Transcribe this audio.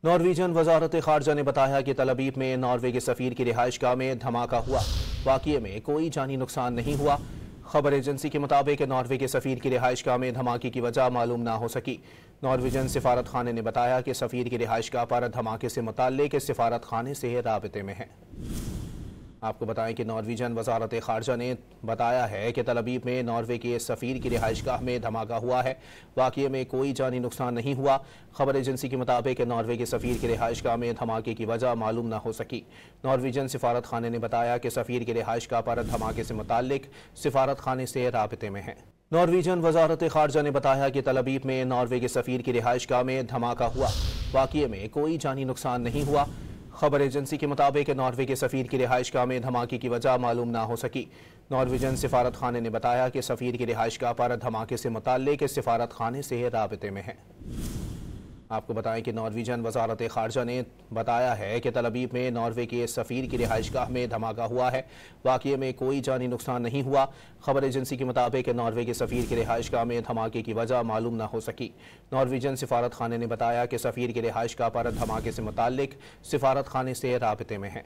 Norwegian वजारत खारजा ने बताया कि तल अवीव में नॉर्वे के सफ़ीर की रिहाइशगाह में धमाका हुआ। वाक़ये में कोई जानी नुकसान नहीं हुआ। खबर एजेंसी के मुताबिक नॉर्वे के सफ़ीर की रिहाइशगाह में धमाके की वजह मालूम ना हो सकी। नॉर्वेजियन सिफारत खाने ने बताया कि सफ़ीर की रिहाइशगाह पर धमाके से मुताल्लिक सिफारत खाने से राबिते में है। आपको बताएं कि नॉर्वेजियन वजारत खारजा ने बताया है कि तल अवीव में नॉर्वे के सफ़ीर की रिहाइशगाह में धमाका हुआ है। वाक़ये में कोई जानी नुकसान नहीं हुआ। खबर एजेंसी के मुताबिक नॉर्वे के सफ़ीर की रिहाइशगाह में धमाके की वजह मालूम न हो सकी। नॉर्वेजियन सिफारत खाने ने बताया कि सफ़ीर की रिहाइशगाह पर धमाके से मुताल्लिक सिफारत खाने से राबिते में है। नॉर्वेजियन वजारत खारजा ने बताया कि तल अवीव में नॉर्वे के सफ़ीर की रिहाइशगाह में धमाका हुआ। वाक़ये में कोई जानी नुकसान नहीं हुआ। खबर एजेंसी के मुताबिक नॉर्वे के सफ़ीर की रिहाइशगाह में धमाके की वजह मालूम ना हो सकी। नॉर्वेजियन सिफारत खाने ने बताया कि सफ़ीर की रिहाइशगाह पर धमाके से मुताल्लिक सिफारत खाने से राबिते में है। आपको बताएं कि नॉर्वेजियन वजारत खारजा ने बताया है कि तल अवीव में नॉर्वे के सफ़ीर की रिहाइशगाह में धमाका हुआ है। वाक़ये में कोई जानी नुकसान नहीं हुआ। खबर एजेंसी के मुताबिक नॉर्वे के सफ़ीर की रिहाइशगाह में धमाके की वजह मालूम ना हो सकी। नॉर्वेजियन सिफारत खाने ने बताया कि सफ़ीर की रिहाइशगाह पर धमाके से मुताल्लिक सिफारत खाने से राबिते में है।